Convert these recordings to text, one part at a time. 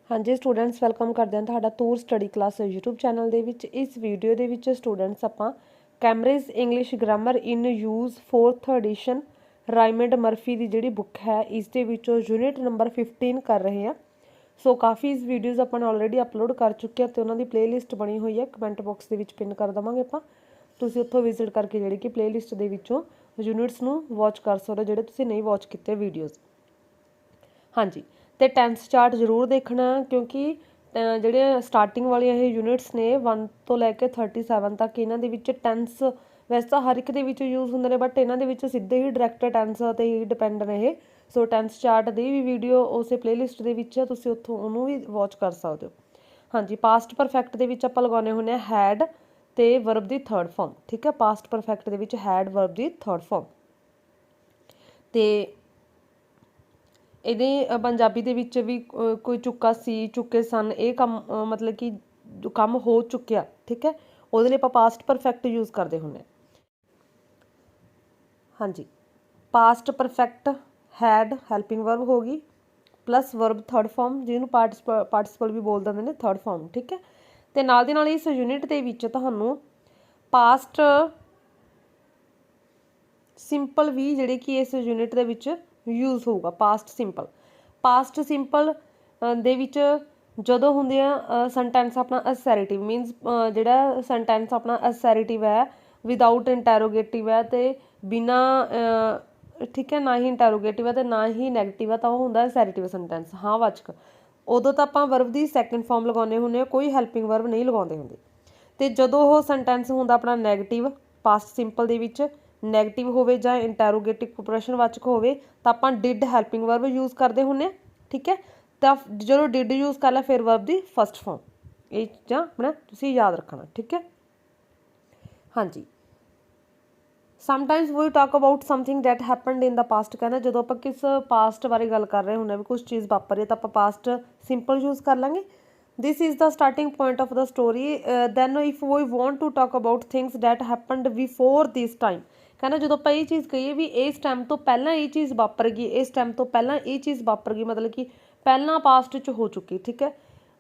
हाँ जी students welcome करते हैं तुहाडा Toor study class YouTube channel दे विच। इस वीडियो दे विच स्टूडेंट्स आपां Cambridge English grammar in use 4th edition Raymond Murphy की जिहड़ी बुक है इस दे विचों यूनिट नंबर 15 कर रहे हैं। सो काफ़ी इस वीडियोज़ अपन ऑलरेडी अपलोड कर चुके हैं तो उन्होंने प्लेलिस्ट बनी हुई है, कमेंट बॉक्स के पिन कर देवांगे आपां। तुसीं उत्थों विजिट करके जिहड़ी कि प्लेलिस्ट दे विचों यूनिट्स नूं वॉच कर सकते हो जिहड़े तुसीं नहीं वॉच कीते वीडियोज़। हाँ जी, तो टेंस चार्ट जरूर देखना क्योंकि ਜਿਹੜੇ स्टार्टिंग वाली ਇਹ यूनिट्स ने 1 ਤੋਂ ਲੈ ਕੇ 37 तक ਇਹਨਾਂ ਦੇ ਵਿੱਚ ਟੈਂਸ ਵੈਸੇ ਤਾਂ ਹਰ ਇੱਕ ਦੇ ਵਿੱਚ ਯੂਜ਼ ਹੁੰਦੇ ਨੇ ਬਟ ਇਹਨਾਂ ਦੇ ਵਿੱਚ ਸਿੱਧੇ ਹੀ ਡਾਇਰੈਕਟ ਟੈਂਸ ਤੇ ਹੀ ਡਿਪੈਂਡ ਨੇ ਇਹ। ਸੋ ਟੈਂਸ ਚਾਰਟ ਦੀ ਵੀ ਵੀਡੀਓ ਉਸੇ ਪਲੇਲਿਸਟ ਦੇ ਵਿੱਚ ਹੈ, ਤੁਸੀਂ ਉੱਥੋਂ ਉਹਨੂੰ ਵੀ ਵਾਚ ਕਰ ਸਕਦੇ ਹੋ। ਹਾਂਜੀ, ਪਾਸਟ ਪਰਫੈਕਟ ਦੇ ਵਿੱਚ ਆਪਾਂ ਲਗਾਉਣੇ ਹੁੰਦੇ ਆ ਹੈਡ ਤੇ ਵਰਬ ਦੀ ਥਰਡ ਫਾਰਮ। ਠੀਕ ਹੈ, ਪਾਸਟ ਪਰਫੈਕਟ ਦੇ ਵਿੱਚ ਹੈਡ ਵਰਬ ਦੀ ਥਰਡ ਫਾਰਮ ਤੇ ਇਹਦੇ ਪੰਜਾਬੀ ਦੇ ਵਿੱਚ ਵੀ ਕੋਈ ਚੁੱਕਾ ਸੀ, ਚੁੱਕੇ ਸਨ, ਇਹ ਕੰਮ ਮਤਲਬ ਕਿ ਜੋ ਕੰਮ ਹੋ ਚੁੱਕਿਆ। ਠੀਕ ਹੈ, ਉਹਦੇ ਲਈ ਆਪਾਂ ਪਾਸਟ ਪਰਫੈਕਟ ਯੂਜ਼ ਕਰਦੇ ਹੁੰਦੇ ਹਾਂ। ਹਾਂਜੀ, past perfect head helping verb ਹੋ ਗਈ ਪਲੱਸ ਵਰਬ ਥਰਡ ਫਾਰਮ ਜਿਹਨੂੰ ਪਾਰਟੀਸਪਲ ਵੀ ਬੋਲ ਦਿੰਦੇ ਨੇ ਥਰਡ ਫਾਰਮ। ਠੀਕ ਹੈ, ਤੇ ਨਾਲ ਦੀ ਨਾਲ ਇਸ ਯੂਨਿਟ ਦੇ ਵਿੱਚ ਤੁਹਾਨੂੰ ਪਾਸਟ ਸਿੰਪਲ ਵੀ ਜਿਹੜੇ ਕਿ ਇਸ ਯੂਨਿਟ ਦੇ ਵਿੱਚ यूज़ होगा। पास्ट सिंपल दे विच जदों हुंदे आ सेंटेंस अपना असैरिटिव मीनस जिहड़ा सेंटेंस अपना असैरिटिव है विदाउट इंटैरोगेटिव है तो बिना ठीक है ना ही इंटैरोगेटिव है तो ना ही नैगेटिव है तो वह हुंदा असैरिटिव सेंटेंस हाँ वाचक। उदों तो आपां वर्ब की सैकेंड फॉर्म लगाउने हुंदे कोई हैल्पिंग वर्ब नहीं लगाउंदे हुंदे। तो जदों वो सेंटेंस हुंदा अपना negative past simple they which negative होवे जां इंटैरोगेटिव प्रश्नवाचक होवे तो आपां डिड हैल्पिंग वर्ब यूज़ करते हुंदे। ठीक है, तो जो डिड यूज़ कर लिया फिर वर्ब की फस्ट फॉर्म, ये चीज़ां अपना तुसीं याद रखना। ठीक है, हाँ जी। Sometimes we talk about something that happened in the past. कहना जो आप किस पास्ट बारे गल कर रहे होंगे भी कुछ चीज़ वापर है तो आप पास्ट सिंपल यूज़ कर लेंगे। This is the starting point of the story. Then if we want to talk about things that happened before this time. कहना जो आप ये चीज़ कहीए भी इस टाइम तो पहला ये चीज़ वापर गई, इस टाइम तो पहला ये चीज़ वापर गई मतलब कि पहला पास्ट च हो चुकी। ठीक है,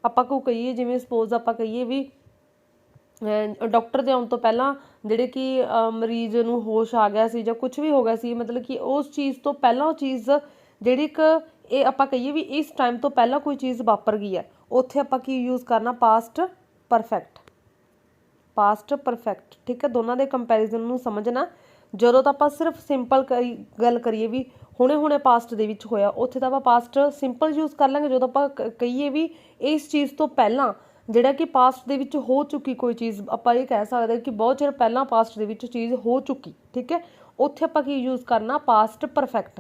आपां को कहीए जिवें सपोज आपां कहीए भी डॉक्टर के आउण तो पहला जिहड़े कि मरीज़ नूं होश आ गया सी जां कुछ भी हो गया सी मतलब कि उस चीज़ तो पहला चीज़ जिहड़ी ये आपां कहीए भी इस टाइम तो पहला कोई चीज़ वापर गई है उत्थे आपां की यूज़ करना पास्ट परफेक्ट। ठीक है, दोनों के कंपैरिजन नूं समझना। ਜਦੋਂ ਤਾਂ ਆਪਾਂ सिर्फ सिंपल गल करिए भी ਹੁਣੇ पास्ट ਦੇ ਵਿੱਚ ਹੋਇਆ ਉੱਥੇ ਤਾਂ ਆਪਾਂ ਪਾਸਟ ਸਿੰਪਲ ਯੂਜ਼ ਕਰ ਲਾਂਗੇ। ਜਦੋਂ ਆਪਾਂ ਕਹੀਏ ਵੀ ਇਸ ਚੀਜ਼ ਤੋਂ ਪਹਿਲਾਂ ਜਿਹੜਾ ਕਿ ਪਾਸਟ ਦੇ ਵਿੱਚ ਹੋ ਚੁੱਕੀ ਕੋਈ ਚੀਜ਼ ਆਪਾਂ ਇਹ ਕਹਿ ਸਕਦੇ ਕਿ ਬਹੁਤ ਚਿਰ ਪਹਿਲਾਂ ਪਾਸਟ ਦੇ ਵਿੱਚ ਚੀਜ਼ ਹੋ ਚੁੱਕੀ। ਠੀਕ ਹੈ, ਉੱਥੇ ਆਪਾਂ ਕੀ ਯੂਜ਼ ਕਰਨਾ ਪਾਸਟ ਪਰਫੈਕਟ।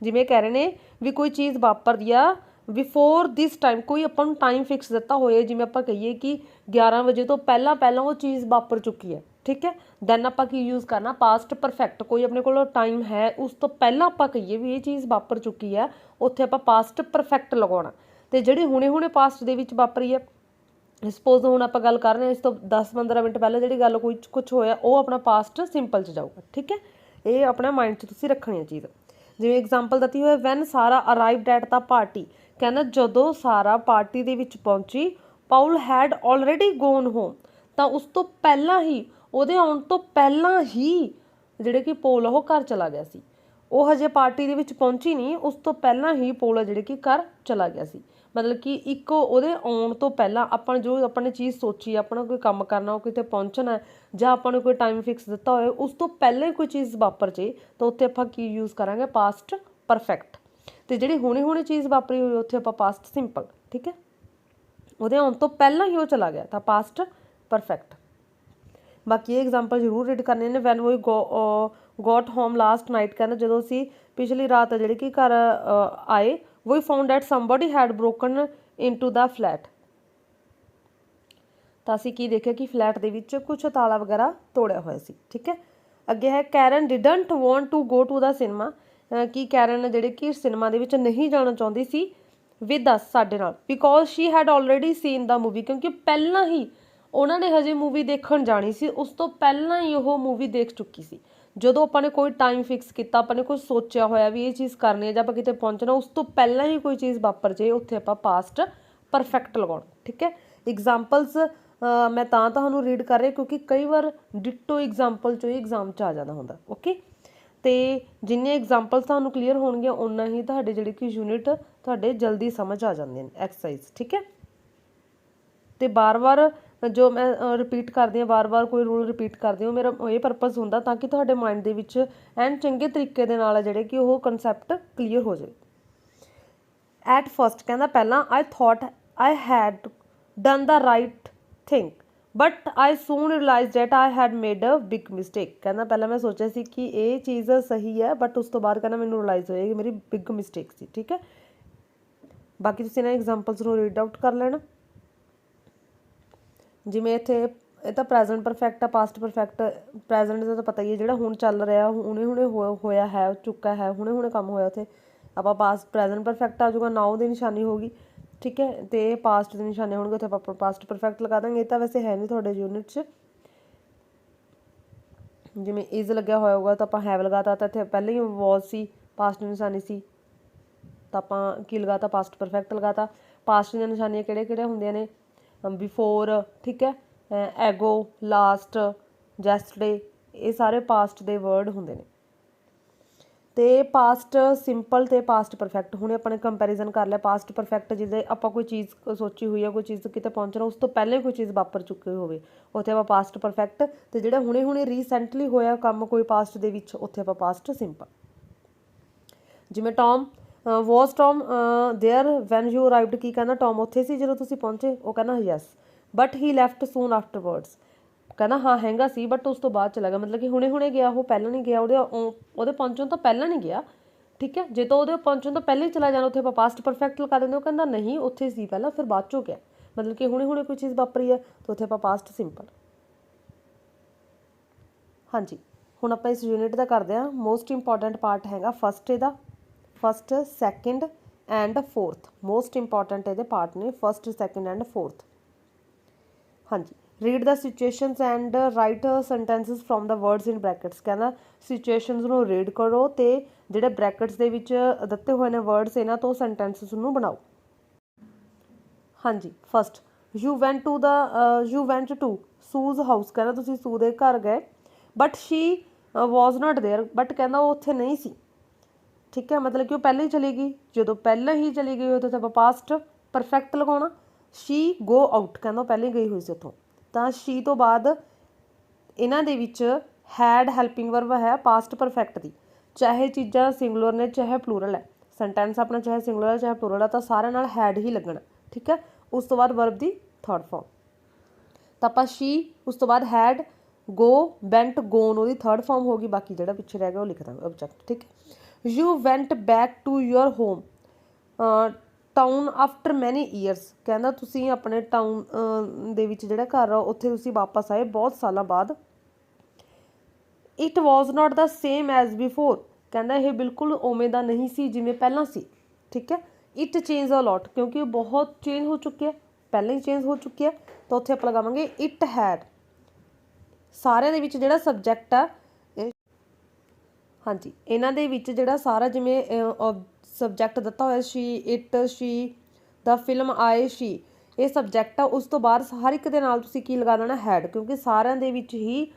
ਜਿਵੇਂ ਕਹਿ ਰਹੇ ਨੇ ਵੀ ਕੋਈ ਚੀਜ਼ ਵਾਪਰਦੀ ਆ ਬਿਫੋਰ ਦਿਸ टाइम, कोई अपन टाइम फिक्स दिता होए जिवें आपां कहीए कि 11 बजे तो पहला वो चीज़ वापर चुकी है। ठीक है, दैन आपां की यूज़ करना पास्ट परफेक्ट। कोई अपने कोल टाइम है उस तो पहला आपां कहीए भी ये चीज़ वापर चुकी है उत्थे आपां पास्ट परफेक्ट लगाउणा। ते जिहड़ी हुणे पास्ट दे विच वापरी है सपोज हुण आपां गल कर रहे हैं इस तो 10-15 मिनट पहले जिहड़ी गल कोई कुछ होया वो अपना पास्ट सिंपल च जाऊगा। ठीक है, ये अपने माइंड च तुसीं रखनी है चीज़। जिवें एग्जाम्पल दित्ती होई वैन सारा अराइव्ड एट द पार्टी। कहना जदों सारा पार्टी दे विच पहुंची पाउल हैड ऑलरेडी गॉन होम, तो उस तो पहला ही ਉਹਦੇ ਆਉਣ ਤੋਂ ਪਹਿਲਾਂ ਹੀ ਜਿਹੜੇ ਕਿ ਪੋਲ ਉਹ ਘਰ ਚਲਾ ਗਿਆ ਸੀ। ਉਹ ਹਜੇ ਪਾਰਟੀ ਦੇ ਵਿੱਚ ਪਹੁੰਚੀ ਨਹੀਂ, ਉਸ ਤੋਂ ਪਹਿਲਾਂ ਹੀ ਪੋਲ ਜਿਹੜੇ ਕਿ ਘਰ ਚਲਾ ਗਿਆ ਸੀ। ਮਤਲਬ ਕਿ ਇੱਕ ਉਹਦੇ ਆਉਣ ਤੋਂ ਪਹਿਲਾਂ ਆਪਾਂ ਜੋ ਆਪਾਂ ਨੇ ਚੀਜ਼ ਸੋਚੀ ਆਪਣਾ ਕੋਈ ਕੰਮ ਕਰਨਾ ਉਹ ਕਿਤੇ ਪਹੁੰਚਣਾ ਜਾਂ ਆਪਾਂ ਨੂੰ ਕੋਈ ਟਾਈਮ ਫਿਕਸ ਦਿੱਤਾ ਹੋਏ ਉਸ ਤੋਂ ਪਹਿਲਾਂ ਹੀ ਕੋਈ ਚੀਜ਼ ਵਾਪਰ ਜੇ ਤਾਂ ਉੱਥੇ ਆਪਾਂ ਕੀ ਯੂਜ਼ ਕਰਾਂਗੇ ਪਾਸਟ ਪਰਫੈਕਟ। ਤੇ ਜਿਹੜੀ ਹੁਣੇ ਚੀਜ਼ ਵਾਪਰੀ ਹੋਈ ਉੱਥੇ ਆਪਾਂ ਪਾਸਟ ਸਿੰਪਲ। ਠੀਕ ਹੈ, ਉਹਦੇ ਆਉਣ ਤੋਂ ਪਹਿਲਾਂ ਹੀ ਉਹ ਚਲਾ ਗਿਆ ਤਾਂ ਪਾਸਟ ਪਰਫੈਕਟ। बाकी ये एग्जाम्पल जरूर रीड करने ने। When we got home last night, कहना जो असी पिछली रात जी कि घर आए we found that somebody had broken into the flat. तो असी की देखिया कि फ्लैट दे विच कुछ ताला वगैरह तोड़िया होया सी। ठीक है, अगे है Karen didn't want to go to the cinema. कि कैरन जिहड़ी कि सिनेमा दे विच नहीं जाना चाहुंदी सी विद अस साडे नाल because she had already seen the movie, क्योंकि पहला ही उन्होंने हजे मूवी देखण जानी सी उस तो पहला ही वो मूवी देख चुकी सी। ਜਦੋਂ ਆਪਾਂ ਨੇ ਕੋਈ ਟਾਈਮ ਫਿਕਸ ਕੀਤਾ ਆਪਾਂ ਨੇ ਕੁਝ ਸੋਚਿਆ ਹੋਇਆ ਵੀ ਇਹ ਚੀਜ਼ ਕਰਨੀ ਹੈ ਜਾਂ ਆਪਾਂ ਕਿਤੇ ਪਹੁੰਚਣਾ ਉਸ ਤੋਂ ਪਹਿਲਾਂ ਹੀ ਕੋਈ ਚੀਜ਼ ਵਾਪਰ ਜੇ ਉੱਥੇ ਆਪਾਂ ਪਾਸਟ परफेक्ट लगाना। ठीक है, एग्जाम्पल्स मैं ਤੁਹਾਨੂੰ रीड कर रही क्योंकि कई बार डिटो एग्जाम्पल चो एग्जाम च आ जाता होंगे। ओके, तो जिन्ने एग्जाम्पल्स ਤੁਹਾਨੂੰ क्लीयर होणगे उन्ना ही ਤੁਹਾਡੇ ਜਿਹੜੇ कि यूनिट ਤੁਹਾਡੇ जल्दी समझ आ जाते हैं एक्सरसाइज। ठीक है, तो बार बार जो मैं रिपीट करती हाँ, बार बार कोई रूल रिपीट करती हूँ, मेरा ये परपज़ होंदा ताकि ਤੁਹਾਡੇ माइंड ਦੇ ਵਿੱਚ ਐਨ ਚੰਗੇ तरीके ਦੇ ਨਾਲ ਜਿਹੜੇ कि ਉਹ ਕਨਸੈਪਟ क्लीयर हो जाए। एट फर्स्ट कहना पहला I thought I had done the right thing but I soon realise that I had made a big mistake. कहना पहला मैं सोचा सी कि ये चीज़ सही है बट उस तो बाद कहना मैनू रियलाइज होया कि मेरी बिग मिसटेक सी। ठीक है, बाकी तुसीं इन्हां एग्जाम्पल्स नूं रीड आउट कर लेना। जिवें इत्थे ये तो प्रैजेंट परफेक्ट है, पास्ट परफेक्ट प्रैजेंट का तो पता ही है जिहड़ा हुण चल रहा हुणे हुणे होया है चुका है हुणे हुणे काम होया उत्थे आपां पास्ट प्रैजेंट परफेक्ट आ जाऊगा, नाउ की निशानी होगी। ठीक है, तो पास्ट की निशानी होणगे उत्थे आपां पास्ट परफेक्ट लगा देंगे। ये तो वैसे है नहीं तुहाडे यूनिट च, जिवें इज़ लग्या होया होगा तो आपां हैव लगाता, तो इत्थे पहले ही वॉज सी पास्ट की निशानी सी तो आपां की लगाता पास्ट परफेक्ट लगाता। पास्ट दी निशानियां किहड़े किहड़े हुंदियां ने, बिफोर, ठीक है, एगो, लास्ट, जैसटरडे, ये सारे पास्ट दे वर्ड हुंदे ने। तो पास्ट सिंपल तो पास्ट परफेक्ट हुणे अपने कंपैरिजन कर लिया। पास्ट परफेक्ट जिद्दां आपां कोई चीज़ सोची हुई है, कोई चीज़ किते पहुंचना, उस तो पहले कोई चीज़ वापर चुकी होवे उत्थे आपां पास्ट परफेक्ट, तो जिहड़ा हुणे हुणे रीसेंटली होया काम कोई पास्ट दे विच उत्थे आपां पास्ट सिंपल। जिवें Tom was Tom there when you arrived, की कहना टॉम उत्थे सी जदों तुसीं पहुंचे, वो कहना yes but he left soon afterwards. कहना हाँ हैगा सी बट उस तो बाद चला गया, मतलब कि हुणे हुणे गया, वो पहला नहीं गया, ਉਹਦੇ पहुंचण तो पहला नहीं गया। ठीक है, जो तो ਉਹਦੇ पहुंचण तो पहले ही चला जाना उत्थे आपां पास्ट परफेक्ट लगा देंगे। वो कहंदा नहीं उत्थे सी पहला फिर बाद चों गया, मतलब कि हुणे हुणे कोई चीज़ वापरी है तो उत्थे आपां पास्ट सिंपल। हाँ जी, हुण आपां इस यूनिट का करदे हां। मोस्ट इंपॉर्टेंट पार्ट हैगा फस्ट, इहदा first second and fourth, most important ये पार्ट ने फस्ट सैकेंड एंड फोर्थ। हाँ जी, read the situations and write sentences from the words in brackets. कहना सिचुएशनस नूं रीड करो तो जिहड़े ब्रैकेट्स दे विच दिते हुए ने वर्ड्स इन्हां तो सेंटेंसिस नूं बनाओ। हाँ जी, first you went to Sue's house. कहना तुसीं सू दे घर गए but she was not there, but कहना वो उत्थे नहीं सी। ठीक है, मतलब कि वो पहले ही चली गई, जो पहले ही चली गई तो आप पास्ट परफेक्ट लगाना। शी गो आउट, कहना पहले ही गई हुई सी उत्थों, तो शी तो बाद इन्हां दे विच हैड हैल्पिंग वर्ब है पास्ट परफेक्ट दी, चाहे चीज़ां सिंगुलर ने चाहे प्लूरल है, सेंटेंस अपना चाहे सिंगुलर है चाहे प्लूरल है तो सारे नाल हैड ही लगना। ठीक है, उस तो बाद वर्ब दी थर्ड फॉर्म, तो आपां शी उस तो बाद हैड, गो, वेंट, गोन उसकी थर्ड फॉर्म होगी, बाकी जिहड़ा पिछे रह गया वो लिख देंगे ऑब्जेक्ट। ठीक है, you went back to your home town after many years. कहना तुसीं अपने टाउन दे विच जिहड़ा घर आ उत्थे तुसीं वापस आए बहुत सालों बाद। It was not the same as before, कहना यह बिल्कुल उवें दा नहीं सी जिवें पहलां सी। ठीक है, इट चेंज अ लॉट, क्योंकि बहुत चेंज हो चुकी है, पहले ही चेंज हो चुकी है, तो उत्थे आपां लगावांगे इट हैड। सारे दे विच जिहड़ा सबजैक्ट आ, हाँ जी, इन्हां दे विच जिहड़ा सारा जिवें सबजैक्ट दिता होया she, it, she, the film आए, शी, ये सबजैक्ट आ। उस तो बाद हर एक दे नाल तुसीं की लगा देना हैड, क्योंकि सारिਆਂ दे विच ही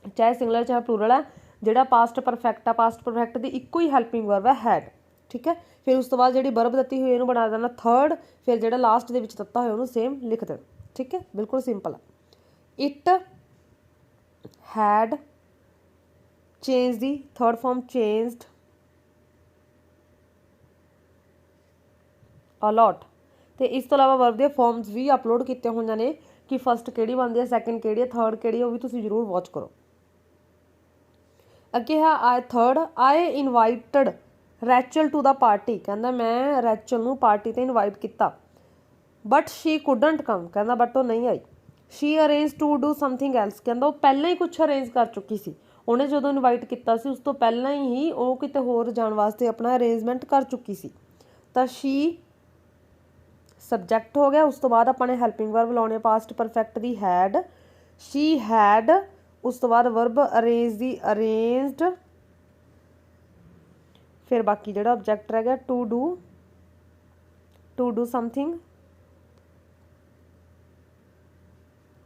चाहे सिंगुलर चाहे प्लूरल है, जिहड़ा पास्ट परफेक्ट आ, पास्ट परफेक्ट दी इक्को ही हैल्पिंग वर्ब है हैड। ठीक है, फिर उस तो बाद जिहड़ी वर्ब दित्ती हुई इहनूं बना देना थर्ड, फिर जिहड़ा लास्ट दे विच दित्ता होया उहनूं सेम लिख देना। ठीक है, बिल्कुल सिंपल है। इट हैड चेंज दी थर्ड फॉर्म चेंज्ड अलॉट। तो इस तो इलावा वर्ब दे फॉर्म्स भी अपलोड किए हुए ने कि फस्ट किहड़ी बनती है, सैकेंड किहड़ी है, थर्ड किहड़ी है, वो भी तुसीं जरूर वॉच करो। अगे है I third, I invited Rachel to the party. कहना मैं रैचल नूं पार्टी ते इनवाइट किया बट शी कुडंट कम, कहना बट वो नहीं आई। She arrange to do something else, कहना वो पहले ही कुछ अरेंज कर चुकी सी, उन्हें जो इनवाइट किया सी उस तो पहला ही वो किते होर जाण वास्ते अपना अरेंजमेंट कर चुकी सी, तो शी सबजैक्ट हो गया। उस तो बाद अपने हैल्पिंग वर्ब लाने past perfect the had, she had, उस तो बाद वर्ब अरेंज दी अरेंज्ड, फिर बाकी जिहड़ा ऑब्जेक्ट रह गया टू डू समथिंग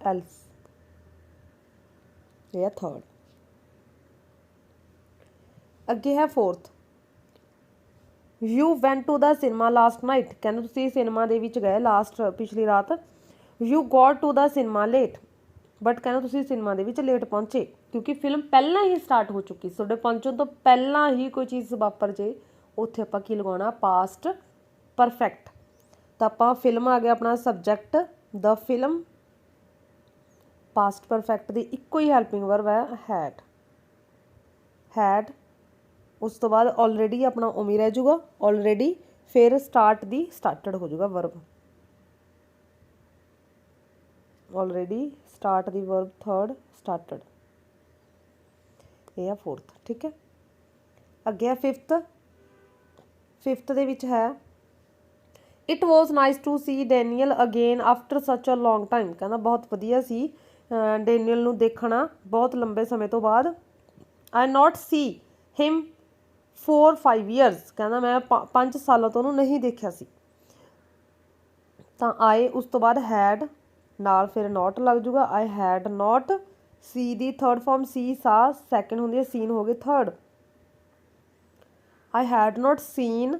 एल्स, ये थर्ड। अगे है fourth, you went to the cinema last night, कहते तुसीं सिनेमा दे विच गए लास्ट पिछली रात। You got to the cinema late, but कहते तुसीं सिनेमा दे विच लेट पहुंचे, क्योंकि फिल्म पहला ही स्टार्ट हो चुकी, तुहाडे पहुंचण तो पहला ही कोई चीज़ वापर जे, उत्थे आपां की लगाउणा पास्ट परफेक्ट। तो आपां फिल्म आ गया अपना subject, the film, past perfect दी इक्को ही हैल्पिंग वर्ब है हैड, हैड। उस तो बाद ऑलरेडी अपना उमी रह जाऊगा, ऑलरेडी, फिर स्टार्ट दी स्टार्टड हो जाऊगा वर्ब, ऑलरेडी स्टार्ट दी वर्ब थर्ड स्टार्टड, ये है फोर्थ। ठीक है, अगे है फिफ्थ, फिफ्थ दे विच है it was nice to see Daniel again after such a long time, कहना बहुत वधिया सी डैनियल नूं देखना बहुत लंबे समय तो बाद। आई नॉट सी हिम 4-5 ईयर्स, कहना मैं 5 सालों तो उन्होंने नहीं देखा सी। तो आई उस तो बाद हैड नाल फिर नॉट लग जूगा, आई हैड नॉट, सी दी थर्ड फॉर्म सी सा सैकेंड होंदी है, सीन हो गए third. I had not seen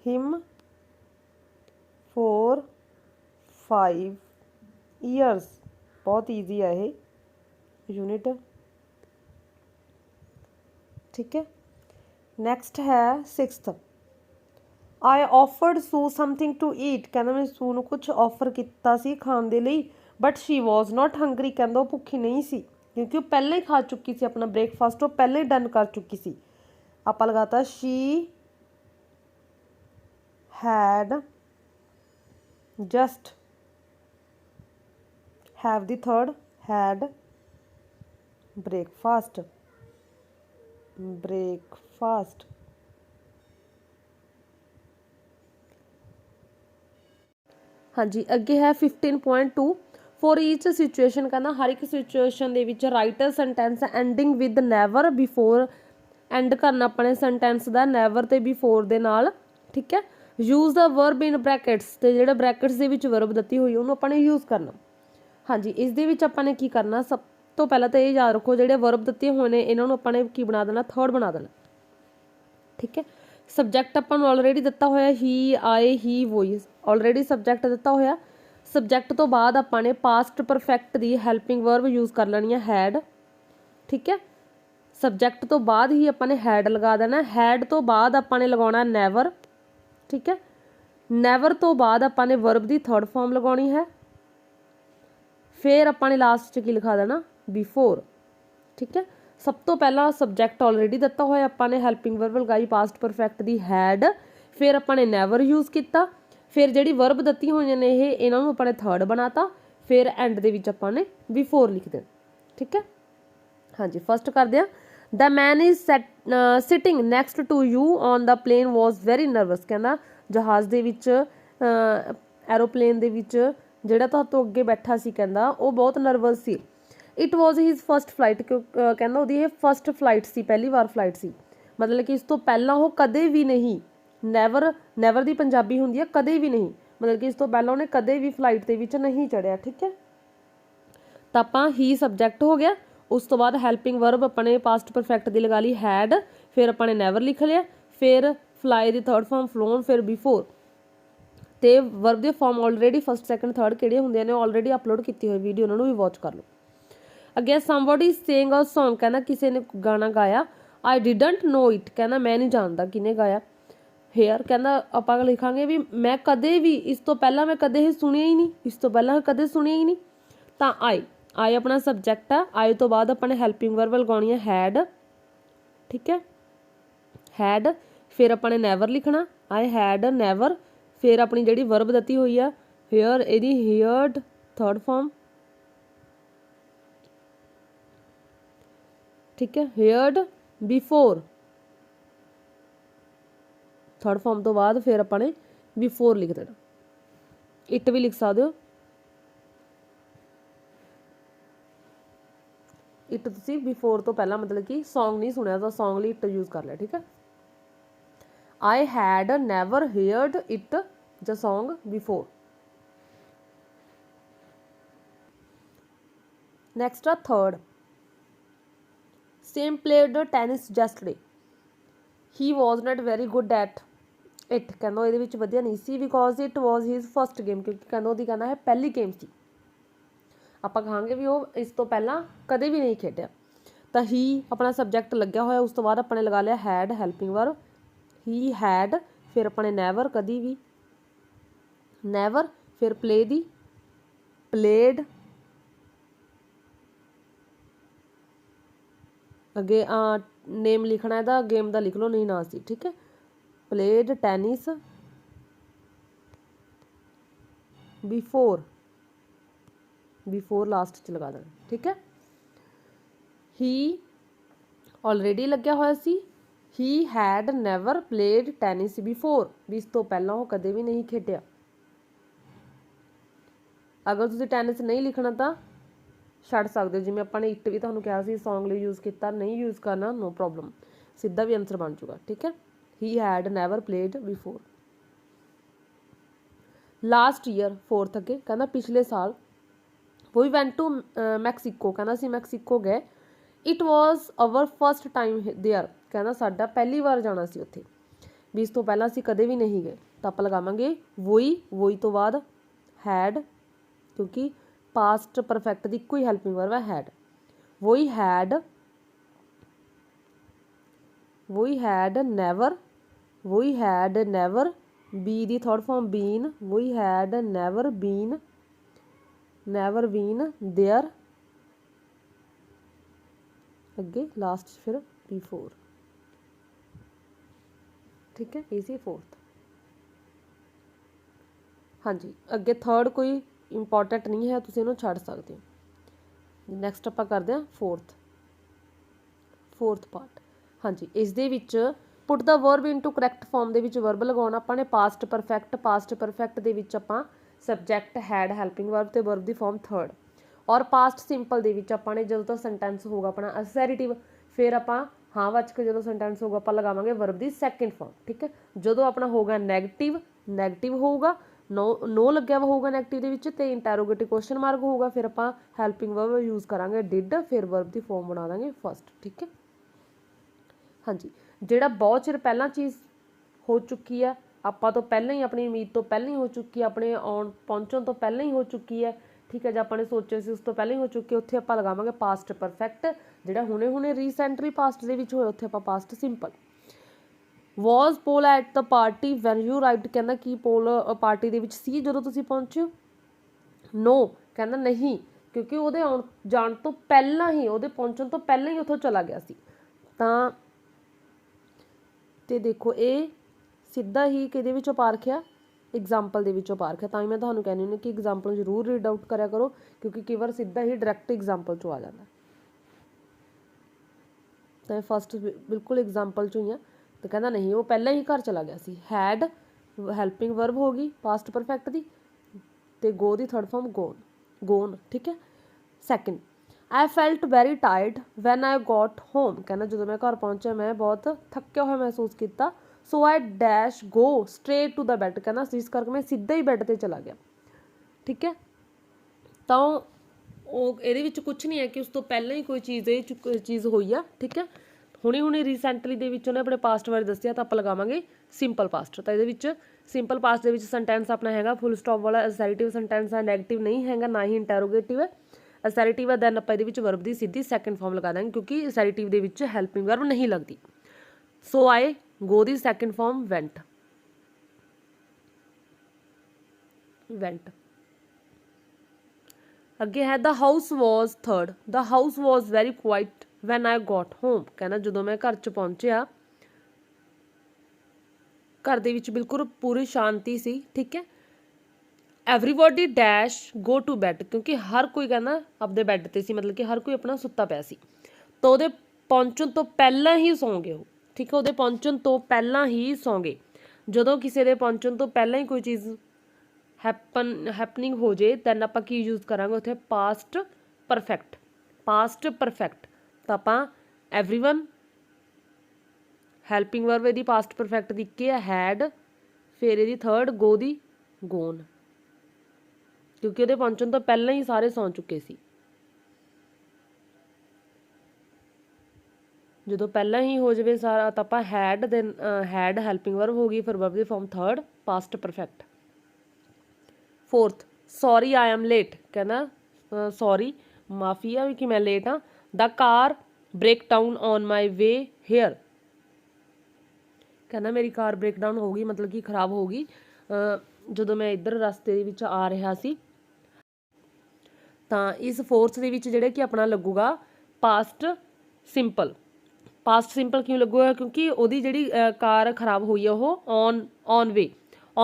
him 4-5 years, बहुत ईजी है ये यूनिट। ठीक है, नैक्सट है sixth, I offered Sue something to eat, कहना मैं सू नूं कुछ ऑफर किया सी खाण दे लई, but she was not hungry, कहंदा वो भुखी नहीं सी, क्योंकि वो पहले ही खा चुकी सी अपना ब्रेकफास्ट, वो पहले ही डन कर चुकी सी। आपां लगाता she had just, have the third, had breakfast, breakfast. हाँ जी, अगे है 15.2 फॉर ईच सिचुएशन, कहना हर एक situation they which right sentence ending with never before, and करना अपने सेंटेंस दा नैवर ते बिफोर दे नाल। ठीक है, use the verb in brackets, ते जिहड़ा ब्रैकेट्स दे विच वर्ब दत्ती हुई उन्होंने अपने यूज़ करना। हाँ जी, इस दे विच आपां ने की करना, सब तो पहला तो ये याद रखो जिहड़े वर्ब दत्ते हुए ने इन्होंने अपने की बना देना, थर्ड बना देना। ठीक है, सबजैक्ट आपां नूं ऑलरेडी दिता होया ही, आए, ही, वोई, ऑलरेडी सबजैक्ट दिता होया। सबजैक्ट तो बाद आपां ने पास्ट परफेक्ट दी हैल्पिंग वर्ब यूज़ कर लेनी है हैड। ठीक है, सबजैक्ट तो बाद ही आपां ने हैड लगा देना, हैड तो बाद आपां ने लगाउणा नैवर। ठीक है, नैवर तो बाद आपां ने वर्ब दी थर्ड फॉर्म लगाउणी है, फिर आपां ने लास्ट च की लिखा देना बिफोर। ठीक है, सब तो पहला सबजैक्ट ऑलरेडी दिता होया, आपां ने हैल्पिंग वर्ब लगाई पास्ट परफेक्ट दी हैड, फिर आपां ने नैवर यूज़ किया, फिर जिहड़ी वर्ब दत्ती होईयां ने ये इन्हां नूं आपां ने थर्ड बनाता, फिर एंड दे विच आपां ने बिफोर लिख देना। ठीक है, हाँ जी, फर्स्ट करदे आ, the man is sitting next to you on the plane was very nervous, कहना जहाज़ दे विच एरोप्लेन दे विच जिहड़ा तुहाडे तो अगे बैठा सी कहंदा वो बहुत नर्वस सी। It was his first flight, कहना ਉਹਦੀ ਇਹ फर्स्ट फ्लाइट सी, पहली बार फ्लाइट सी, मतलब कि इस तो पहला वो कदे भी नहीं, नैवर, नैवर दी पंजाबी हुंदी है कदे भी नहीं, मतलब कि इस तो पहला उन्हें कदे भी फ्लाइट दे विच नहीं चढ़िया। ठीक है, तो आपां ही सबजैक्ट हो गया, उस तो बाद हैल्पिंग वर्ब अपने पास्ट परफेक्ट दी लगा ली हैड, फिर अपने नैवर लिख लिया, फिर फ्लाई दी थर्ड फॉर्म फ्लोन, फिर बिफोर। तो वर्ब दे form already first second third किहड़े हुंदे ने ऑलरेडी अपलोड की हुई वीडियो, उन्होंने भी वॉच कर लो। अगे समबडी सेइंग अ सॉन्ग, कहना किसी ने गाना गाया, आई डिडंट नो इट, कहना मैं नहीं जानता किने गाया। हेयर, कहना आपां लिखांगे भी मैं कदे भी, इस तो पहला मैं कदे ही सुनिया ही नहीं, इस तो पहला कदे सुनिया ही नहीं। तो आई, आई अपना सबजैक्ट है, आई तो बाद अपने हैल्पिंग वर्ब लगाउणी है हैड। ठीक है, हैड, फिर अपने नैवर लिखना, आई हैड नैवर, फिर अपनी जिहड़ी वर्ब दत्ती हुई है हेयर, इहदी हेयर्ड थर्ड फॉर्म। ठीक है, हेयर्ड बिफोर थर्ड फॉर्म तो बाद फिर अपने बिफोर लिख देना। इट भी लिख सकते हो, इट तुसी बिफोर तो पहला मतलब कि सॉन्ग नहीं सुनिया तो सॉन्ग लिए इट यूज़ कर लिया। ठीक है, I had never heard it the song before. Next ਆ third, Sam played tennis yesterday, he was not very good at it, ਕਹਿੰਦਾ ਇਹਦੇ ਵਿੱਚ ਵਧੀਆ ਨਹੀਂ ਸੀ because it was his first game, ਕਿਉਂਕਿ ਕਹਿੰਦਾ ਉਹਦੀ ਕਹਿੰਦਾ ਹੈ ਪਹਿਲੀ ਗੇਮ ਸੀ। ਆਪਾਂ ਕਹਾਂਗੇ ਵੀ ਉਹ ਇਸ ਤੋਂ ਪਹਿਲਾਂ ਕਦੇ ਵੀ ਨਹੀਂ ਖੇਡਿਆ। ਤਾਂ ਹੀ ਆਪਣਾ ਸਬਜੈਕਟ ਲੱਗਿਆ ਹੋਇਆ, ਉਸ ਤੋਂ ਬਾਅਦ ਆਪਾਂ ਨੇ ਲਗਾ ਲਿਆ head helping verb, he had, ਫਿਰ ਆਪਾਂ ਨੇ ਨੈਵਰ ਕਦੀ ਵੀ, ਨੈਵਰ, ਫਿਰ ਪਲੇ ਦੀ ਪਲੇਡ, ਅੱਗੇ ਨੇਮ ਲਿਖਣਾ ਇਹਦਾ, ਗੇਮ ਦਾ ਲਿਖ ਲਓ, ਨਹੀਂ ਨਾ ਸੀ, ਠੀਕ ਹੈ। Played tennis before, before last 'ਚ ਲਗਾ ਦੇਣਾ, ਠੀਕ ਹੈ। ਹੀ ਆਲਰੇਡੀ ਲੱਗਿਆ ਹੋਇਆ ਸੀ, he had never played tennis before, ਵੀ ਇਸ ਤੋਂ ਪਹਿਲਾਂ ਉਹ ਕਦੇ ਵੀ ਨਹੀਂ ਖੇਡਿਆ। ਅਗਰ ਤੁਸੀਂ ਟੈਨਿਸ ਨਹੀਂ ਲਿਖਣਾ ਤਾਂ ਛੱਡ ਸਕਦੇ ਹੋ, ਜਿਵੇਂ ਆਪਾਂ ਨੇ ਇਟ ਵੀ ਤੁਹਾਨੂੰ ਕਿਹਾ ਸੀ ਸੌਂਗ ਲਈ ਯੂਜ਼ ਕੀਤਾ, ਨਹੀਂ ਯੂਜ਼ ਕਰਨਾ ਨੋ ਪ੍ਰੋਬਲਮ, ਸਿੱਧਾ ਵੀ ਆਨਸਰ ਬਣ ਜੂਗਾ, ਠੀਕ ਹੈ। ਹੀ had never played before. Last year, fourth ਅੱਗੇ ਕਹਿੰਦਾ ਪਿਛਲੇ ਸਾਲ, ਵੀ ਵੈਂਟ ਟੂ ਮੈਕਸੀਕੋ, ਕਹਿੰਦਾ ਅਸੀਂ ਮੈਕਸੀਕੋ ਗਏ, it was our first time there, ਕਹਿੰਦਾ ਸਾਡਾ ਪਹਿਲੀ ਵਾਰ ਜਾਣਾ ਸੀ ਉੱਥੇ, ਵੀ ਇਸ ਤੋਂ ਪਹਿਲਾਂ ਅਸੀਂ ਕਦੇ ਵੀ ਨਹੀਂ ਗਏ। ਤਾਂ ਆਪਾਂ ਲਗਾਵਾਂਗੇ ਵੋਈ ਤੋਂ ਬਾਅਦ ਹੈਡ, ਕਿਉਂਕਿ ਪਾਸਟ ਪਰਫੈਕਟ ਦੀ ਇੱਕੋ ਹੀ ਹੈਲਪਿੰਗ ਵਰਬ ਹੈ had. We had never, be ਦੀ third form been, we had never been there, ਅੱਗੇ ਲਾਸਟ ਫਿਰ ਬਿਫੋਰ, ਠੀਕ ਹੈ। ਇਹ ਸੀ ਫੋਰਥ। ਹਾਂਜੀ, ਅੱਗੇ ਥਰਡ ਕੋਈ ਇੰਪੋਰਟੈਂਟ ਨਹੀਂ ਹੈ, ਤੁਸੀਂ ਇਹਨੂੰ ਛੱਡ ਸਕਦੇ ਹੋ। ਨੈਕਸਟ ਆਪਾਂ ਕਰਦੇ ਹਾਂ ਫੋਰਥ ਪਾਰਟ। ਹਾਂਜੀ, ਇਸ ਦੇ ਵਿੱਚ ਪੁੱਟ ਦਾ ਵਰਬ ਇਨਟੂ ਕਰੈਕਟ ਫਾਰਮ ਦੇ ਵਿੱਚ ਵਰਬ ਲਗਾਉਣਾ ਆਪਾਂ ਨੇ ਪਾਸਟ ਪਰਫੈਕਟ ਦੇ ਵਿੱਚ ਆਪਾਂ ਸਬਜੈਕਟ ਹੈਡ ਹੈਲਪਿੰਗ ਵਰਬ ਤੇ ਵਰਬ ਦੀ ਫਾਰਮ ਥਰਡ, ਔਰ ਪਾਸਟ ਸਿੰਪਲ ਦੇ ਵਿੱਚ ਆਪਾਂ ਨੇ ਜਦੋਂ ਤੱਕ ਸੈਂਟੈਂਸ ਹੋਊਗਾ ਆਪਣਾ ਅਸੈਰੀਟਿਵ, ਫਿਰ ਆਪਾਂ ਹਾਂ ਵਾਚਕ ਜਦੋਂ ਸੈਂਟੈਂਸ ਹੋਊਗਾ ਆਪਾਂ ਲਗਾਵਾਂਗੇ ਵਰਬ ਦੀ ਸੈਕਿੰਡ ਫਾਰਮ, ਠੀਕ ਹੈ। ਜਦੋਂ ਆਪਣਾ ਹੋਊਗਾ ਨੈਗੇਟਿਵ ਹੋਊਗਾ, ਨੋ ਲੱਗਿਆ ਵਾ ਹੋਊਗਾ ਨੈਗੇਟਿਵ ਦੇ ਵਿੱਚ, ਤੇ ਇੰਟੈਰੋਗੇਟਿਵ ਕੁਐਸਚਨ ਮਾਰਕ ਹੋਊਗਾ, ਫਿਰ ਆਪਾਂ ਹੈਲਪਿੰਗ ਵਰਬ ਯੂਜ਼ ਕਰਾਂਗੇ ਡਿਡ, ਫਿਰ ਵਰਬ ਦੀ ਫਾਰਮ ਬਣਾ ਦਾਂਗੇ ਫਸਟ, ਠੀਕ ਹੈ। ਹਾਂਜੀ, ਜਿਹੜਾ ਬਹੁਤ ਚਿਰ ਪਹਿਲਾਂ ਚੀਜ਼ ਹੋ ਚੁੱਕੀ ਹੈ, ਆਪਾਂ ਤੋਂ ਪਹਿਲਾਂ ਹੀ, ਆਪਣੀ ਉਮੀਦ ਤੋਂ ਪਹਿਲਾਂ ਹੀ ਹੋ ਚੁੱਕੀ ਹੈ, ਆਪਣੇ ਪਹੁੰਚਣ ਤੋਂ ਪਹਿਲਾਂ ਹੀ ਹੋ ਚੁੱਕੀ ਹੈ, ਠੀਕ ਹੈ। ਜੇ ਆਪਾਂ ਨੇ ਸੋਚਿਆ ਸੀ ਉਸ ਤੋਂ ਪਹਿਲਾਂ ਹੀ ਹੋ ਚੁੱਕੀ, ਉੱਥੇ ਆਪਾਂ ਲਗਾਵਾਂਗੇ ਪਾਸਟ ਪਰਫੈਕਟ। ਜਿਹੜਾ ਹੁਣੇ ਰੀਸੈਂਟਲੀ ਪਾਸਟ ਦੇ ਵਿੱਚ ਹੋਇਆ, ਉੱਥੇ ਆਪਾਂ past simple. Was Paul at the party when you right, ਕਹਿੰਦਾ ਕੀ ਪੋਲ ਪਾਰਟੀ ਦੇ ਵਿੱਚ ਸੀ ਜਦੋਂ ਤੁਸੀਂ ਪਹੁੰਚੇ ਹੋ। ਨੋ, ਕਹਿੰਦਾ ਨਹੀਂ, ਕਿਉਂਕਿ ਉਹਦੇ ਜਾਣ ਤੋਂ ਪਹਿਲਾਂ ਹੀ, ਉਹਦੇ ਪਹੁੰਚਣ ਤੋਂ ਪਹਿਲਾਂ ਹੀ ਉੱਥੋਂ ਚਲਾ ਗਿਆ ਸੀ। ਤਾਂ ਤੇ ਦੇਖੋ ਇਹ ਸਿੱਧਾ ਹੀ ਕਿਹਦੇ ਵਿੱਚੋਂ ਪਾਰਖਿਆ, ਐਗਜ਼ਾਮਪਲ ਦੇ ਵਿੱਚੋਂ ਪਾਰਖਿਆ। ਤਾਂ ਹੀ ਮੈਂ ਤੁਹਾਨੂੰ ਕਹਿੰਦੀ ਹੁੰਦੀ ਕਿ ਐਗਜ਼ਾਮਪਲ ਜ਼ਰੂਰ ਰੀਡ ਆਊਟ ਕਰਿਆ ਕਰੋ, ਕਿਉਂਕਿ ਕਈ ਵਾਰ ਸਿੱਧਾ ਹੀ ਡਾਇਰੈਕਟ ਐਗਜ਼ਾਮਪਲ 'ਚੋਂ ਆ ਜਾਂਦਾ। ਤਾਂ ਫਸਟ ਬਿਲਕੁਲ ਐਗਜ਼ਾਮਪਲ 'ਚੋਂ ਹੀ ਆ। ਤਾਂ ਕਹਿੰਦਾ ਨਹੀਂ, ਉਹ ਪਹਿਲਾਂ ਹੀ ਘਰ ਚਲਾ ਗਿਆ ਸੀ। ਹੈਡ ਹੈਲਪਿੰਗ ਵਰਬ ਹੋ ਗਈ ਪਾਸਟ ਪਰਫੈਕਟ ਦੀ, ਤੇ ਗੋ ਦੀ ਥਰਡ ਫਾਰਮ ਗੋਨ, ਠੀਕ ਹੈ। Second, I felt very tired when I got home, ਕਹਿੰਦਾ ਜਦੋਂ ਮੈਂ ਘਰ ਪਹੁੰਚਿਆ ਮੈਂ ਬਹੁਤ ਥੱਕਿਆ ਹੋਇਆ ਮਹਿਸੂਸ ਕੀਤਾ। So I dash go straight to the bed, ਕਹਿੰਦਾ ਇਸ ਕਰਕੇ ਮੈਂ ਸਿੱਧਾ ਹੀ ਬੈੱਡ 'ਤੇ ਚਲਾ ਗਿਆ, ਠੀਕ ਹੈ। ਤਾਂ ਉਹ ਇਹਦੇ ਵਿੱਚ ਕੁਛ ਨਹੀਂ ਹੈ ਕਿ ਉਸ ਤੋਂ ਪਹਿਲਾਂ ਹੀ ਕੋਈ ਚੀਜ਼ ਹੋਈ ਆ, ਠੀਕ ਹੈ। ਹੁਣੇ ਰੀਸੈਂਟਲੀ ਦੇ ਵਿੱਚ ਉਹਨੇ ਆਪਣੇ ਪਾਸਟ ਬਾਰੇ ਦੱਸਿਆ, ਤਾਂ ਆਪਾਂ ਲਗਾਵਾਂਗੇ ਸਿੰਪਲ ਪਾਸਟ। ਤਾਂ ਇਹਦੇ ਵਿੱਚ ਸਿੰਪਲ ਪਾਸਟ ਦੇ ਵਿੱਚ ਸੈਂਟੈਂਸ ਆਪਣਾ ਹੈਗਾ ਫੁੱਲ ਸਟਾਪ ਵਾਲਾ ਅਸੈਰੀਟਿਵ ਸੈਂਟੈਂਸ ਹੈ, ਨੈਗੇਟਿਵ ਨਹੀਂ ਹੈਗਾ, ਨਾ ਹੀ ਇੰਟੈਰੋਗੇਟਿਵ ਹੈ। ਅਸੈਰੀਟਿਵ ਹੈ, ਦੈਨ ਆਪਾਂ ਇਹਦੇ ਵਿੱਚ ਵਰਬ ਦੀ ਸਿੱਧੀ ਸੈਕਿੰਡ ਫਾਰਮ ਲਗਾ ਦਾਂਗੇ, ਕਿਉਂਕਿ ਅਸੈਰੀਟਿਵ ਦੇ ਵਿੱਚ ਹੈਲਪਿੰਗ ਵਰਬ ਨਹੀਂ ਲੱਗਦੀ। ਸੋ ਆਈ ਗੋ ਦੀ ਸੈਕਿੰਡ ਫਾਰਮ ਵੈਂਟ। ਅੱਗੇ ਹੈ the house was third, the house was very quiet when I got home, ਕਹਿੰਦਾ ਜਦੋਂ ਮੈਂ ਘਰ 'ਚ ਪਹੁੰਚਿਆ ਘਰ ਦੇ ਵਿੱਚ ਬਿਲਕੁਲ ਪੂਰੀ ਸ਼ਾਂਤੀ ਸੀ, ਠੀਕ ਹੈ। ਐਵਰੀਬੋਡੀ ਡੈਸ਼ ਗੋ ਟੂ ਬੈਡ, ਕਿਉਂਕਿ ਹਰ ਕੋਈ ਕਹਿੰਦਾ ਆਪਦੇ ਬੈੱਡ 'ਤੇ ਸੀ, ਮਤਲਬ ਕਿ ਹਰ ਕੋਈ ਆਪਣਾ ਸੁੱਤਾ ਪਿਆ ਸੀ। ਤਾਂ ਉਹਦੇ ਪਹੁੰਚਣ ਤੋਂ ਪਹਿਲਾਂ ਹੀ ਸੌਂ ਗਏ ਉਹ, ਠੀਕ ਹੈ। ਉਹਦੇ ਪਹੁੰਚਣ ਤੋਂ ਪਹਿਲਾਂ ਹੀ ਸੌਂ ਗਏ। ਜਦੋਂ ਕਿਸੇ ਦੇ ਪਹੁੰਚਣ ਤੋਂ ਪਹਿਲਾਂ ਹੀ ਕੋਈ ਚੀਜ਼ ਹੈਪਨਿੰਗ ਹੋ ਜੇ, ਦੈਨ ਆਪਾਂ ਕੀ ਯੂਜ਼ ਕਰਾਂਗੇ ਉੱਥੇ ਪਾਸਟ ਪਰਫੈਕਟ। ਤਾਂ ਆਪਾਂ ਐਵਰੀਵਨ ਹੈਲਪਿੰਗ ਵਰਬ ਇਹਦੀ ਪਾਸਟ ਪਰਫੈਕਟ ਦੀ ਇੱਕ ਹੈ ਹੈਡ, ਫਿਰ ਇਹਦੀ ਥਰਡ ਗੋ ਦੀ ਗੋਨ, ਕਿਉਂਕਿ ਉਹਦੇ ਪਹੁੰਚਣ ਤੋਂ ਪਹਿਲਾਂ ਹੀ ਸਾਰੇ ਸੌਂ ਚੁੱਕੇ ਸੀ। ਜਦੋਂ ਪਹਿਲਾਂ ਹੀ ਹੋ ਜਾਵੇ ਸਾਰਾ ਤਾਂ ਆਪਾਂ had then had helping verb ਹੋ ਗਈ, ਫਿਰ ਵਰਬ ਦੀ form third past perfect. Fourth sorry I am late, ਕਹਿੰਦਾ ਸੌਰੀ ਮਾਫੀ ਆ ਵੀ ਕਿ ਮੈਂ ਲੇਟ ਹਾਂ। The car break down on my way here, ਕਹਿੰਦਾ ਮੇਰੀ ਕਾਰ ਬ੍ਰੇਕ ਡਾਊਨ ਹੋ ਗਈ, ਮਤਲਬ ਕਿ ਖਰਾਬ ਹੋ ਗਈ ਜਦੋਂ ਮੈਂ ਇੱਧਰ ਰਸਤੇ ਦੇ ਵਿੱਚ ਆ ਰਿਹਾ ਸੀ। ਤਾਂ ਇਸ ਫੋਰਥ ਦੇ ਵਿੱਚ ਜਿਹੜੇ ਕਿ ਆਪਣਾ ਲੱਗੂਗਾ ਪਾਸਟ ਸਿੰਪਲ। ਪਾਸਟ ਸਿੰਪਲ ਕਿਉਂ ਲੱਗੂਗਾ? ਕਿਉਂਕਿ ਉਹਦੀ ਜਿਹੜੀ ਕਾਰ ਖਰਾਬ ਹੋਈ ਹੈ ਉਹ ਔਨ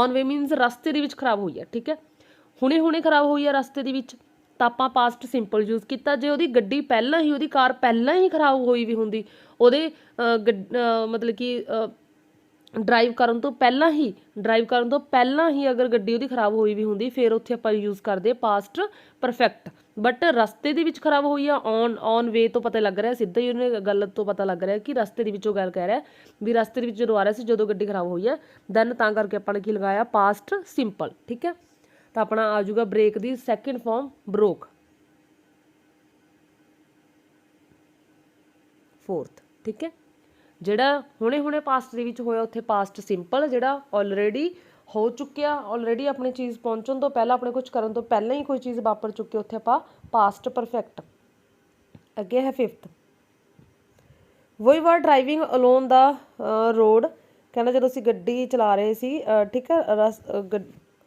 ਵੇ ਮੀਨਸ ਰਸਤੇ ਦੇ ਵਿੱਚ ਖਰਾਬ ਹੋਈ ਹੈ, ਠੀਕ ਹੈ। ਹੁਣੇ ਖਰਾਬ ਹੋਈ ਹੈ ਰਸਤੇ ਦੇ ਵਿੱਚ, ਤਾਂ ਆਪਾਂ ਪਾਸਟ ਸਿੰਪਲ ਯੂਜ਼ ਕੀਤਾ। ਜੇ ਉਹਦੀ ਗੱਡੀ ਪਹਿਲਾਂ ਹੀ, ਉਹਦੀ ਕਾਰ ਪਹਿਲਾਂ ਹੀ ਖਰਾਬ ਹੋਈ ਵੀ ਹੁੰਦੀ, ਉਹਦੇ ਮਤਲਬ ਕਿ ਡਰਾਈਵ ਕਰਨ ਤੋਂ ਪਹਿਲਾਂ ਹੀ ਅਗਰ ਗੱਡੀ ਉਹਦੀ ਖਰਾਬ ਹੋਈ ਵੀ ਹੁੰਦੀ, ਫਿਰ ਉੱਥੇ ਆਪਾਂ ਯੂਜ਼ ਕਰਦੇ ਪਾਸਟ ਪਰਫੈਕਟ। ਬਟ ਰਸਤੇ ਦੇ ਵਿੱਚ ਖਰਾਬ ਹੋਈ ਆ, ਔਨ ਵੇ ਤੋਂ ਪਤਾ ਲੱਗ ਰਿਹਾ, ਸਿੱਧਾ ਹੀ ਉਹਨੇ ਗੱਲ ਤੋਂ ਪਤਾ ਲੱਗ ਰਿਹਾ ਕਿ ਰਸਤੇ ਦੇ ਵਿੱਚੋਂ ਗੱਲ ਕਹਿ ਰਿਹਾ ਵੀ ਰਸਤੇ ਦੇ ਵਿੱਚ ਜਦੋਂ ਆ ਰਿਹਾ ਸੀ, ਜਦੋਂ ਗੱਡੀ ਖਰਾਬ ਹੋਈ ਹੈ। ਦੈਨ ਤਾਂ ਕਰਕੇ ਆਪਾਂ ਨੇ ਕੀ ਲਗਾਇਆ ਪਾਸਟ ਸਿੰਪਲ, ਠੀਕ ਹੈ। ਤਾਂ ਆਪਣਾ ਆ ਜਾਊਗਾ ਬ੍ਰੇਕ ਦੀ ਸੈਕਿੰਡ ਫਾਰਮ ਬ੍ਰੋਕ, ਫੋਰਥ, ਠੀਕ ਹੈ। ਜਿਹੜਾ ਹੁਣੇ ਪਾਸਟ ਦੇ ਵਿੱਚ ਹੋਇਆ ਉੱਥੇ ਪਾਸਟ ਸਿੰਪਲ, ਜਿਹੜਾ ਆਲਰੇਡੀ ਹੋ ਚੁੱਕਿਆ, ਆਲਰੇਡੀ ਆਪਣੀ ਚੀਜ਼ ਪਹੁੰਚਣ ਤੋਂ ਪਹਿਲਾਂ, ਆਪਣੇ ਕੁਝ ਕਰਨ ਤੋਂ ਪਹਿਲਾਂ ਹੀ ਕੋਈ ਚੀਜ਼ ਵਾਪਰ ਚੁੱਕੀ, ਉੱਥੇ ਆਪਾਂ ਪਾਸਟ ਪਰਫੈਕਟ। ਅੱਗੇ ਹੈ ਫਿਫਥ ਵੀ ਵਰ ਡਰਾਈਵਿੰਗ ਅਲੋਨ ਦਾ ਰੋਡ, ਕਹਿੰਦਾ ਜਦੋਂ ਅਸੀਂ ਗੱਡੀ ਚਲਾ ਰਹੇ ਸੀ, ਠੀਕ ਹੈ,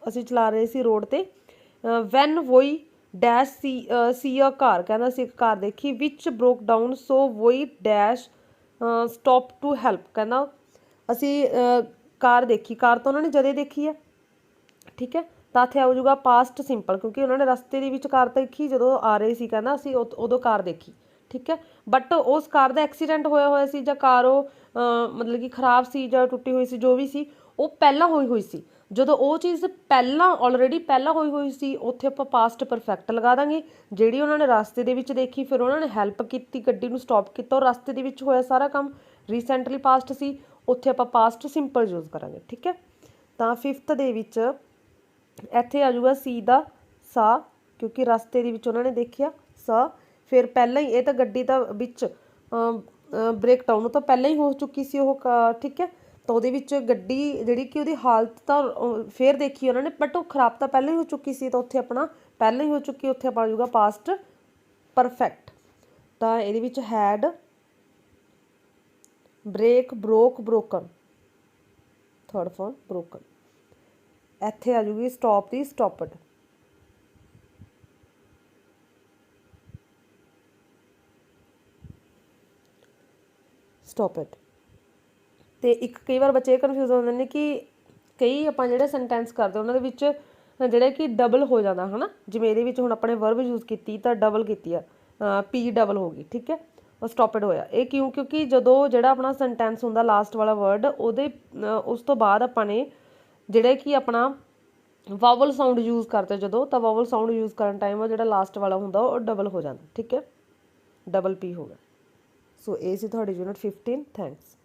ਅਸੀਂ ਚਲਾ ਰਹੇ ਸੀ ਰੋਡ 'ਤੇ। When we dash see a car, ਕਹਿੰਦਾ ਅਸੀਂ ਇੱਕ ਕਾਰ ਦੇਖੀ which broke down so we dash stop to help, ਕਹਿੰਦਾ ਅਸੀਂ ਕਾਰ ਦੇਖੀ, ਕਾਰ ਤਾਂ ਉਹਨਾਂ ਨੇ ਜਦੇ ਦੇਖੀ ਹੈ, ਠੀਕ ਹੈ। ਤਾਂ ਇੱਥੇ ਆ ਜਾਊਗਾ ਪਾਸਟ ਸਿੰਪਲ, ਕਿਉਂਕਿ ਉਹਨਾਂ ਨੇ ਰਸਤੇ ਦੇ ਵਿੱਚ ਕਾਰ ਦੇਖੀ ਜਦੋਂ ਆ ਰਹੇ ਸੀ, ਕਹਿੰਦਾ ਅਸੀਂ ਉਦੋਂ ਕਾਰ ਦੇਖੀ, ਠੀਕ ਹੈ। ਬਟ ਉਸ ਕਾਰ ਦਾ ਐਕਸੀਡੈਂਟ ਹੋਇਆ ਸੀ, ਜਾਂ ਕਾਰ ਉਹ ਮਤਲਬ ਕਿ ਖਰਾਬ ਸੀ ਜਾਂ ਟੁੱਟੀ ਹੋਈ ਸੀ, ਜੋ ਵੀ ਸੀ ਉਹ ਪਹਿਲਾਂ ਹੋਈ ਸੀ। ਜਦੋਂ ਉਹ ਚੀਜ਼ ਆਲਰੇਡੀ ਪਹਿਲਾਂ ਹੋਈ ਸੀ, ਉੱਥੇ ਆਪਾਂ ਪਾਸਟ ਪਰਫੈਕਟ ਲਗਾ ਦਾਂਗੇ। ਜਿਹੜੀ ਉਹਨਾਂ ਨੇ ਰਸਤੇ ਦੇ ਵਿੱਚ ਦੇਖੀ, ਫਿਰ ਉਹਨਾਂ ਨੇ ਹੈਲਪ ਕੀਤੀ, ਗੱਡੀ ਨੂੰ ਸਟਾਪ ਕੀਤਾ, ਉਹ ਰਸਤੇ ਦੇ ਵਿੱਚ ਹੋਇਆ ਸਾਰਾ ਕੰਮ ਰੀਸੈਂਟਲੀ ਪਾਸਟ ਸੀ, ਉੱਥੇ ਆਪਾਂ ਪਾਸਟ ਸਿੰਪਲ ਯੂਜ਼ ਕਰਾਂਗੇ, ਠੀਕ ਹੈ। ਤਾਂ ਫਿਫਥ ਦੇ ਵਿੱਚ ਇੱਥੇ ਆ ਜਾਊਗਾ ਸੀ ਦਾ ਸਾ, ਕਿਉਂਕਿ ਰਸਤੇ ਦੇ ਵਿੱਚ ਉਹਨਾਂ ਨੇ ਦੇਖਿਆ ਸਾ, ਫਿਰ ਪਹਿਲਾਂ ਹੀ ਇਹ ਤਾਂ ਗੱਡੀ ਦਾ ਵਿੱਚ ਬ੍ਰੇਕ ਡਾਊਨ ਤਾਂ ਪਹਿਲਾਂ ਹੀ ਹੋ ਚੁੱਕੀ ਸੀ ਉਹ, ਠੀਕ ਹੈ। ਤਾਂ ਉਹਦੇ ਵਿੱਚ ਗੱਡੀ ਜਿਹੜੀ ਕਿ ਉਹਦੀ ਹਾਲਤ ਤਾਂ ਫਿਰ ਦੇਖੀ ਉਹਨਾਂ ਨੇ, ਬਟ ਉਹ ਖਰਾਬ ਤਾਂ ਪਹਿਲਾਂ ਹੀ ਹੋ ਚੁੱਕੀ ਸੀ, ਤਾਂ ਉੱਥੇ ਆਪਣਾ ਪਹਿਲਾਂ ਹੀ ਹੋ ਚੁੱਕੀ, ਉੱਥੇ ਆਪਾਂ ਜਾਊਗਾ ਪਾਸਟ ਪਰਫੈਕਟ। ਤਾਂ ਇਹਦੇ ਵਿੱਚ had break broke broken, third form broken. ਇੱਥੇ ਆ ਜੂਗੀ ਸਟਾਪ ਦੀ ਸਟਾਪਡ, ਸਟਾਪ ਇਟ। ਤੇ ਇੱਕ ਕਈ ਵਾਰ ਬੱਚੇ ਕਨਫਿਊਜ਼ ਹੁੰਦੇ ਨੇ ਕਿ ਕਈ ਆਪਾਂ ਜਿਹੜੇ ਸੈਂਟੈਂਸ ਕਰਦੇ ਉਹਨਾਂ ਦੇ ਵਿੱਚ ਜਿਹੜਾ ਕਿ ਡਬਲ ਹੋ ਜਾਂਦਾ ਹੈ ਨਾ, ਜਿਵੇਂ ਇਹਦੇ ਵਿੱਚ ਹੁਣ ਆਪਣੇ ਵਰਬ ਯੂਜ਼ ਕੀਤੀ ਤਾਂ ਡਬਲ ਕੀਤੀ ਆ, ਪੀ ਡਬਲ ਹੋ ਗਈ, ਠੀਕ ਹੈ, ਉਹ ਸਟਾਪਡ ਹੋਇਆ। ਇਹ ਕਿਉਂ? ਕਿਉਂਕਿ ਜਦੋਂ ਜਿਹੜਾ ਆਪਣਾ ਸੈਂਟੈਂਸ ਹੁੰਦਾ ਲਾਸਟ ਵਾਲਾ ਵਰਡ, ਉਹਦੇ ਉਸ ਤੋਂ ਬਾਅਦ ਆਪਾਂ ਨੇ ਜਿਹੜਾ ਕਿ ਆਪਣਾ ਵਾਵਲ ਸਾਊਂਡ ਯੂਜ਼ ਕਰਦੇ ਜਦੋਂ, ਤਾਂ ਵਾਵਲ ਸਾਊਂਡ ਯੂਜ਼ ਕਰਨ ਟਾਈਮ ਉਹ ਜਿਹੜਾ ਲਾਸਟ ਵਾਲਾ ਹੁੰਦਾ ਉਹ ਡਬਲ ਹੋ ਜਾਂਦਾ, ਠੀਕ ਹੈ, ਡਬਲ ਪੀ ਹੋ ਗਿਆ। ਸੋ ਇਹ ਸੀ ਤੁਹਾਡੀ ਯੂਨਿਟ 15। ਥੈਂਕਸ।